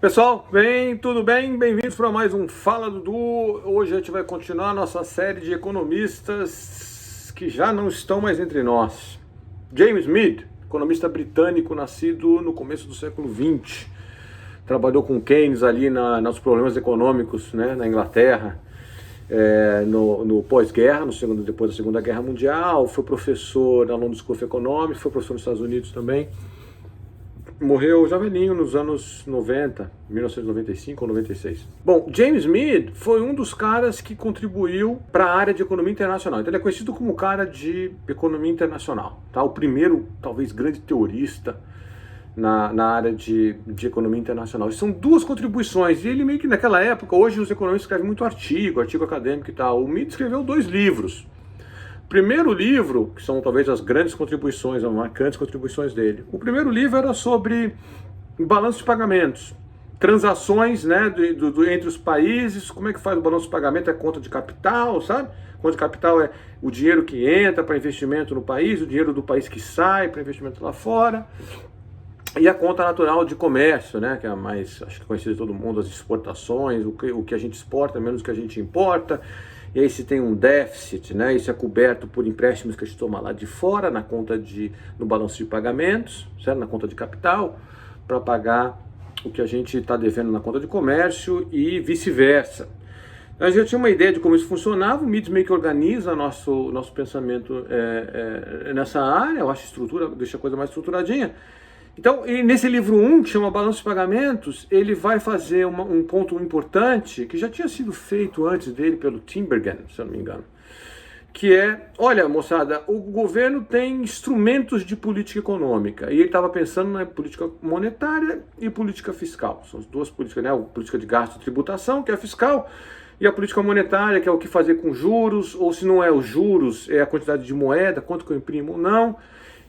Pessoal, tudo bem? Bem-vindos para mais um Fala Dudu. Hoje a gente vai continuar a nossa série de economistas que já não estão mais entre nós. James Mead, economista britânico nascido no começo do século XX. Trabalhou com Keynes ali nos problemas econômicos, né, na Inglaterra, no pós-guerra, depois da Segunda Guerra Mundial. Foi professor na London School of Economics, foi professor nos Estados Unidos também. Morreu já velhinho nos anos 90, 1995 ou 96. Bom, James Mead foi um dos caras que contribuiu para a área de economia internacional. Então ele é conhecido como o cara de economia internacional, tá? O primeiro, talvez, grande teorista na área de economia internacional. E são duas contribuições. E ele meio que naquela época, hoje os economistas escrevem muito artigo acadêmico e tal. O Mead escreveu 2 livros. Primeiro livro, que são talvez as grandes contribuições, as marcantes contribuições dele. O primeiro livro era sobre balanço de pagamentos, transações, né, entre os países, como é que faz o balanço de pagamento, é conta de capital, sabe? Conta de capital é o dinheiro que entra para investimento no país, o dinheiro do país que sai para investimento lá fora. E a conta natural de comércio, né, que é a mais, acho que conhecida de todo mundo, as exportações, o que a gente exporta menos o que a gente importa. E aí se tem um déficit, né, isso é coberto por empréstimos que a gente toma lá de fora, no balanço de pagamentos, certo? Na conta de capital, para pagar o que a gente está devendo na conta de comércio e vice-versa. A gente já tinha uma ideia de como isso funcionava. O Mead meio que organiza nosso pensamento nessa área. Eu acho a estrutura, deixa a coisa mais estruturadinha. Então, e nesse livro 1, que chama Balanço de Pagamentos, ele vai fazer um ponto importante, que já tinha sido feito antes dele pelo Tinbergen, se eu não me engano, que é, olha, moçada, o governo tem instrumentos de política econômica, e ele estava pensando na política monetária e política fiscal. São as duas políticas, né? A política de gasto e tributação, que é a fiscal, e a política monetária, que é o que fazer com juros, ou se não é os juros, é a quantidade de moeda, quanto que eu imprimo ou não,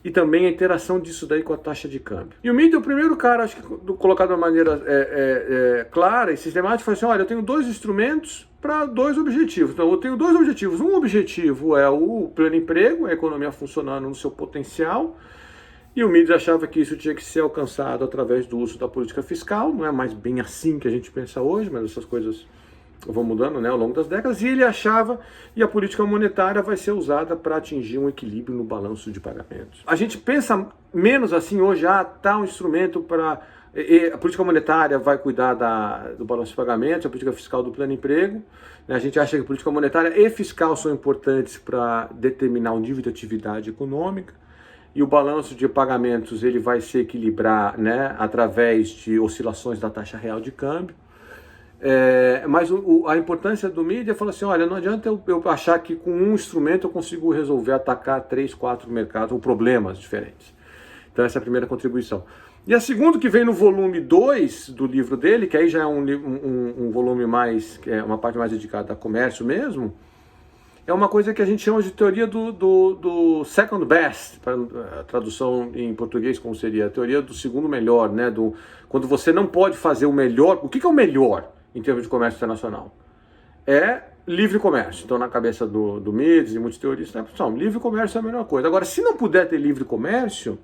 e também a interação disso daí com a taxa de câmbio. E o Mead é o primeiro cara, acho que colocado de uma maneira clara e sistemática, fala assim, olha, eu tenho 2 instrumentos para 2 objetivos. Então eu tenho 2 objetivos. Um objetivo é o pleno emprego, a economia funcionando no seu potencial, e o Mead achava que isso tinha que ser alcançado através do uso da política fiscal. Não é mais bem assim que a gente pensa hoje, mas essas coisas vão mudando, né, ao longo das décadas, e ele achava que a política monetária vai ser usada para atingir um equilíbrio no balanço de pagamentos. A gente pensa menos assim hoje, tá um instrumento para... A política monetária vai cuidar do balanço de pagamentos, a política fiscal do pleno emprego. A gente acha que a política monetária e fiscal são importantes para determinar o nível de atividade econômica, e o balanço de pagamentos ele vai se equilibrar, né, através de oscilações da taxa real de câmbio. Mas a importância do Mead é falar assim, olha, não adianta eu achar que com um instrumento eu consigo atacar 3, 4 mercados ou problemas diferentes. Então essa é a primeira contribuição. E a segunda, que vem no volume 2 do livro dele, que aí já é um volume mais, que é uma parte mais dedicada a comércio mesmo, é uma coisa que a gente chama de teoria do second best, para a tradução em português como seria, a teoria do segundo melhor, né? Quando você não pode fazer o melhor. O que é o melhor em termos de comércio internacional? É livre comércio. Então, na cabeça do Mides e muitos teoristas, né, livre comércio é a melhor coisa. Agora, se não puder ter livre comércio,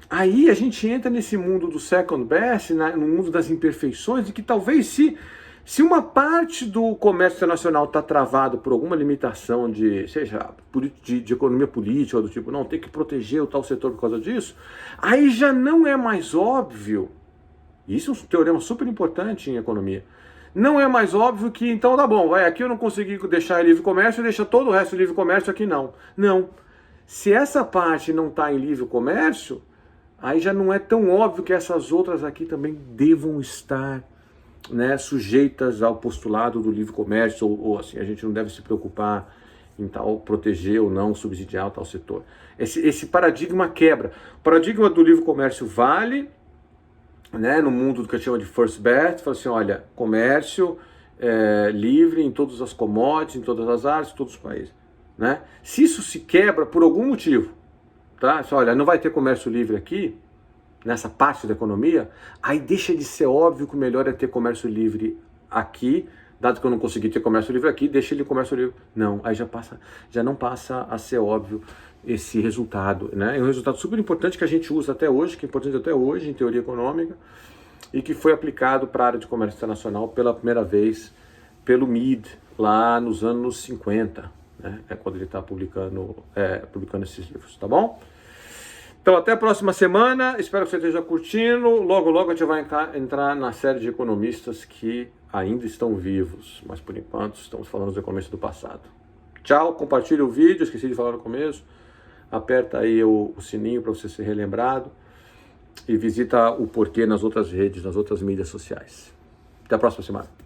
aí a gente entra nesse mundo do second best, no mundo das imperfeições, de que talvez se uma parte do comércio internacional está travado por alguma limitação de economia política, ou do tipo, não, tem que proteger o tal setor por causa disso, aí já não é mais óbvio. Isso é um teorema super importante em economia. Não é mais óbvio que, então, tá bom, aqui eu não consegui deixar em livre comércio, deixa todo o resto em livre comércio, aqui não. Não. Se essa parte não está em livre comércio, aí já não é tão óbvio que essas outras aqui também devam estar, né, sujeitas ao postulado do livre comércio, ou assim, a gente não deve se preocupar em tal proteger ou não, subsidiar o tal setor. Esse paradigma quebra. O paradigma do livre comércio vale, né, no mundo do que a gente chama de first bet, fala assim, olha, comércio livre em todas as commodities, em todas as áreas, em todos os países. Né? Se isso se quebra por algum motivo, tá? Assim, olha, não vai ter comércio livre aqui, nessa parte da economia, aí deixa de ser óbvio que o melhor é ter comércio livre aqui, dado que eu não consegui ter comércio livre aqui, deixa ele comércio livre. Não, aí já não passa a ser óbvio esse resultado, né? É um resultado super importante que a gente usa até hoje, que é importante até hoje em teoria econômica, e que foi aplicado para a área de comércio internacional pela primeira vez pelo Mead, lá nos anos 50, né? É quando ele está publicando esses livros, tá bom? Então, até a próxima semana, espero que você esteja curtindo. Logo, logo a gente vai entrar na série de economistas que ainda estão vivos, mas por enquanto estamos falando dos economistas do passado. Tchau, compartilhe o vídeo, esqueci de falar no começo, aperta aí o sininho para você ser relembrado e visita o porquê nas outras redes, nas outras mídias sociais. Até a próxima semana.